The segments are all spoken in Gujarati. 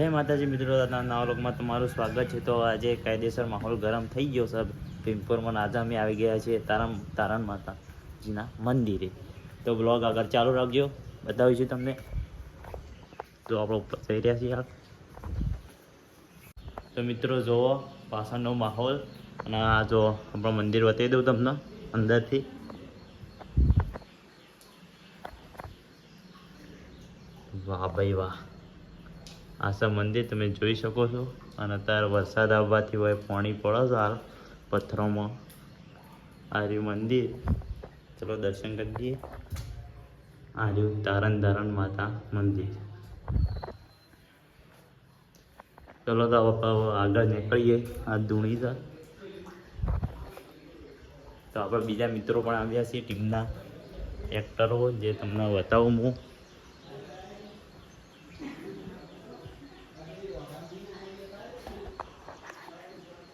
જય માતાજી મિત્રો, નવા લોકમાં તમારું સ્વાગત છે. તો આજે કાયદેસર માહોલ ગરમ થઈ ગયો છે ભીમપુરમાં. આજે અમે આવી ગયા છીએ તારણ માતાજીના મંદિરે. તો બ્લોગ આગળ ચાલુ રાખજો, બતાવીશું તમને. તો આપણે ઉપર જઈ રહ્યા છીએ. તો મિત્રો જુઓ પાછળનો માહોલ, અને આ જો આપણું મંદિર બતાવી દઉં તમને અંદરથી. વાહ ભાઈ વાહ, આ છે મંદિર, તમે જોઈ શકો છો. અને અત્યારે વરસાદ આવવાથી હોય પાણી પડે છે હાલ પથ્થરોમાં. આ રહ્યું મંદિર, ચલો દર્શન કરી દઈએ. આ રહ્યું તારણ માતા મંદિર. ચલો તો આગળ નીકળીએ. આ ધૂણી છે. તો આપણે બીજા મિત્રો પણ આવ્યા છીએ, ટીમના એક્ટરો, જે તમને બતાવું હું.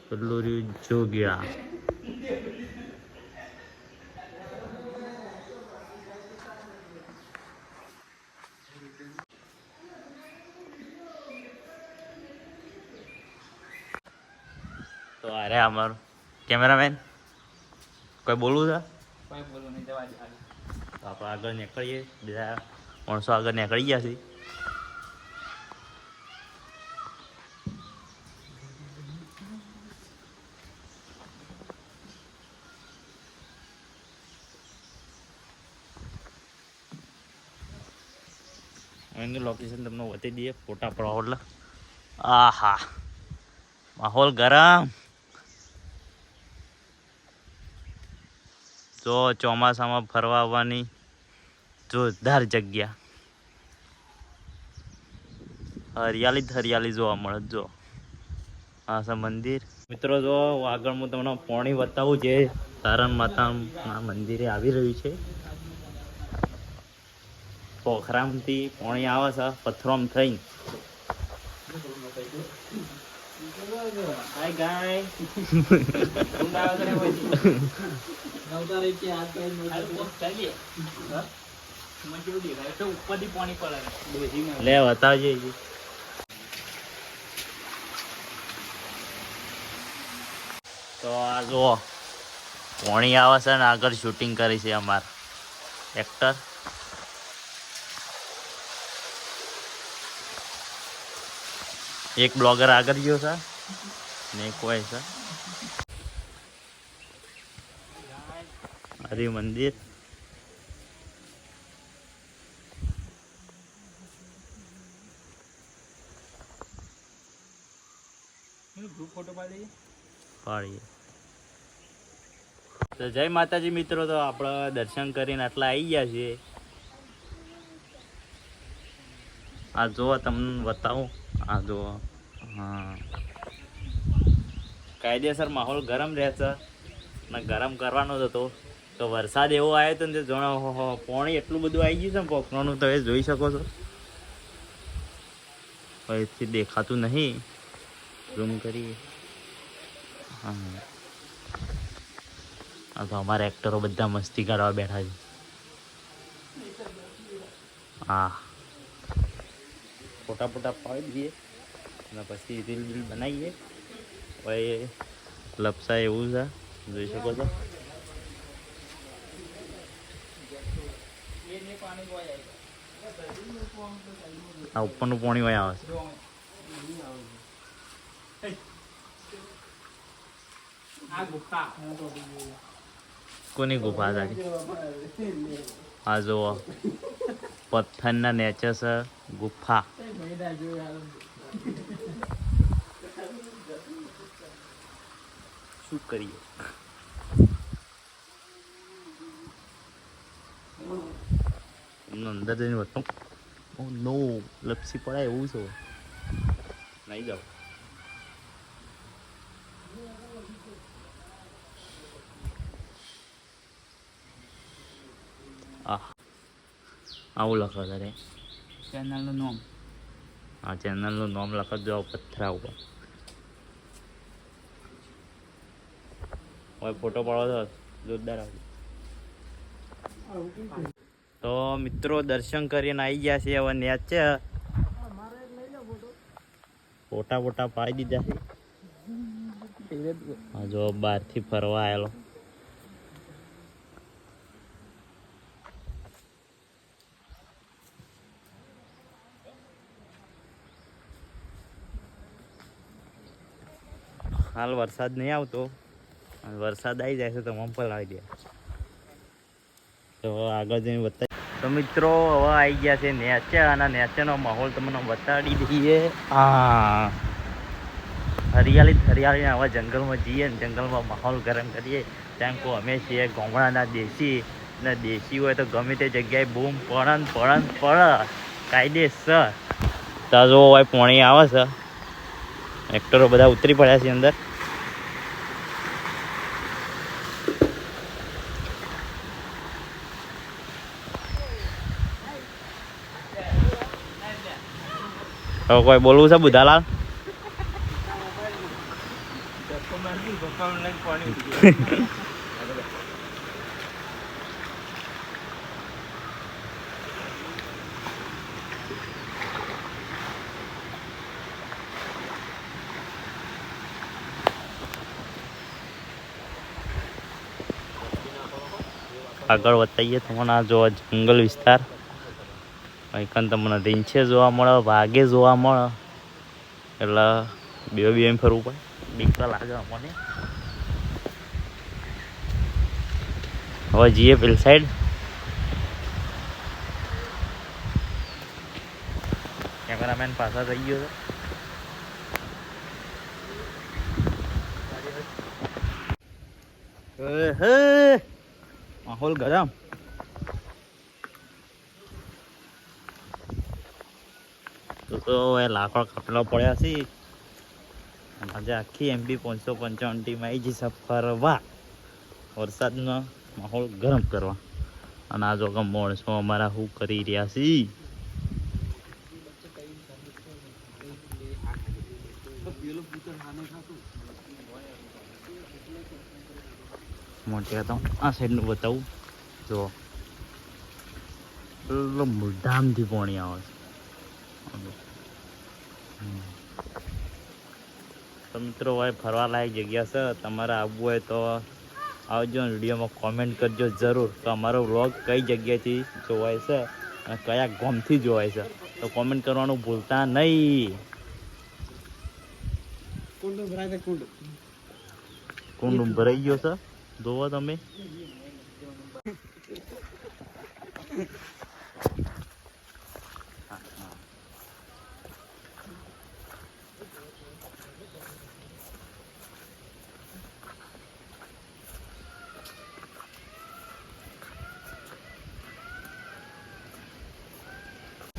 પેલું રહ્યું જોગિયા. તો અરે અમારું કેમેરામેન, કોઈ બોલવું છે? કોઈ બોલવું નહીં, જવા દે. તો આપણે આગળ નીકળીએ. બીજા માણસો આગળ નીકળી ગયા છે. એનું લોકેશન તમને બતાવી દઈએ ફોટા પડવા. એટલે આહા, માહોલ ગરમ. જો ચોમાસામાં ફરવા આવવાની જોરદાર જગ્યા. હરિયાળી જ હરિયાળી જોવા મળે. જો આ છે મંદિર. મિત્રો જો આગળ હું તમને પાણી બતાવું, જે તારણ માતાના મંદિરે આવી રહ્યું છે. પોખરામથી પાણી આવે છે પથ્થરોમ થઈને. હાય ગાય. ઉપરથી પાણી પડે. લે બતાવજે. તો આ જુઓ પાણી આવે છે ને આગળ શૂટિંગ કરી છે અમાર એક્ટર. એક બ્લોગર આગળ ગયો છે ને એક હોય છે. હરિ મંદિર. ગ્રુપ ફોટો પાડીએ. તો જય માતાજી મિત્રો, તો આપણે દર્શન કરીને આટલા આવી ગયા છીએ. આ જુઓ તમને બતાવું. આ જુઓ, હા, કાયદેસર માહોલ ગરમ રહેશે ને ગરમ કરવાનો જ હતો. તો વરસાદ એવો આવ્યો હતો ને, જણા પાણી એટલું બધું આવી ગયું છે ને પોખરણનું, તમે જોઈ શકો છો. અહીંથી દેખાતું નહીં, ઝૂમ કરીએ. હા, આ તો અમારા એક્ટરો બધા મસ્તી કરવા બેઠા છે. હા, ફોટા પાડી દઈએ અને પછી રીલ બનાવીએ. હવે લપસા એવું છે, જોઈ શકો છો. આ ઉપરનું પાણી હોય આવે છે. કોની ગુફા છે? આ જુઓ પથ્થરના નીચે છે ગુફા. શું કરીએ? અંદર જઈને બતાવું. ઓ નો, લપસી પડાય એવું છે. નહીં જાવ. આવું લખો તારે ચેનલનું નામ. આ ચેનલનું નામ લખજો પથ્થરા ઉપર. હવે ફોટો પાડો તો જોરદાર આવે. તો મિત્રો દર્શન કરીને આવી ગયા છે. હવે નેચ છે. ફોટા બોટા પાડી દીધા છે. હા જો બહારથી ફરવા આવેલો. હાલ વરસાદ નહીં આવતો, વરસાદ આવી જાય છે તો મમ પલાળી દે. તો આગળ જઈને બતાવી. તો મિત્રો હવે આવી ગયા છે નેચે, અને નેચેનો માહોલ તમને બતાડી દઈએ. હા હરિયાળી હરિયાળી. હવે જંગલમાં જઈએ ને જંગલમાં માહોલ ગરમ કરીએ. ત્યાં કહો અમે છીએ ગામડાના દેશી, ને દેશી હોય તો ગમે તે જગ્યાએ બૂમ પડ કાયદેસર. ત્યાં જો ભાઈ પાણી આવે છે, એક્ટરો બધા ઉતરી પડ્યા છે અંદર. હવે કોઈ બોલવું છે બુધાલાલ? આગળ બતાવીએ તમને. આ જો જંગલ વિસ્તાર, અહીં તમને રીંછે જોવા મળે, વાઘે જોવા મળે, એટલે બે ફરવું પડે. બીક તો લાગે અમને. હવે જઈએ પેલી સાઈડ. કેમેરામેન પાછા થઈ ગયો છે. માહોલ ગરમ. તો એ લાકડા કાપેલા પડ્યા છે. આજે આખી MP 555 ટીમ આવી જશે ફરવા, વરસાદનો માહોલ ગરમ કરવા. અને આ જો માણસો અમારા શું કરી રહ્યા છે. મોટી હતા આ સાઈડનું બતાવું. જો મોઢામથી પાણી આવે છે. તો મિત્રો ભાઈ ફરવા લાયક જગ્યા છે, તમારે આવવું હોય તો આવજો. વિડીયોમાં કોમેન્ટ કરજો જરૂર તો અમારો વ્લોગ કઈ જગ્યાએથી જોવાય છે અને કયા ગામથી જોવાય છે, તો કોમેન્ટ કરવાનું ભૂલતા નહીં. કુંડ ભરાઈ ગયો છે, જોવો તમે.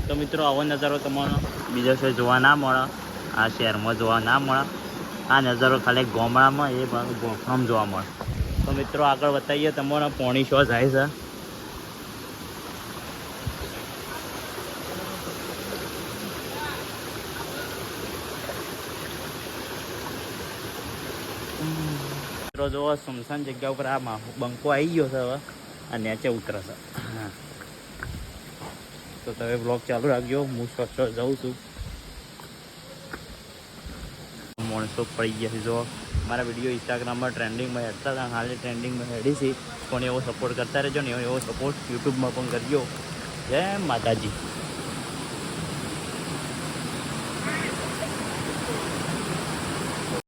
તો મિત્રો આવો નજારો તમને બીજા શહેર જોવા ના મળે, આ શહેરમાં જોવા ના મળે. આ નજારો ખાલી ગામડામાં એ ગોઠણમાં જોવા મળે. તો મિત્રો આગળ બતાવીએ તમને પોણી શો જાય છે. મિત્રો જો સુમસાન જગ્યા ઉપર આ બંકો આવી ગયો છે. હવે આ નીચે ઉતરશે. તો તમે બ્લોગ ચાલુ રાખજો. હું શોર્ટ જાઉં છું. માણસો પડી ગયા છે. જો મારા વિડીયો ઇન્સ્ટાગ્રામમાં ટ્રેન્ડિંગમાં હેડતા હતા, હાલે ટ્રેન્ડિંગમાં હેડી છે. પણ એવો સપોર્ટ કરતા રહેજો ને, એવો સપોર્ટ યુટ્યુબમાં પણ કરજો. જય માતાજી.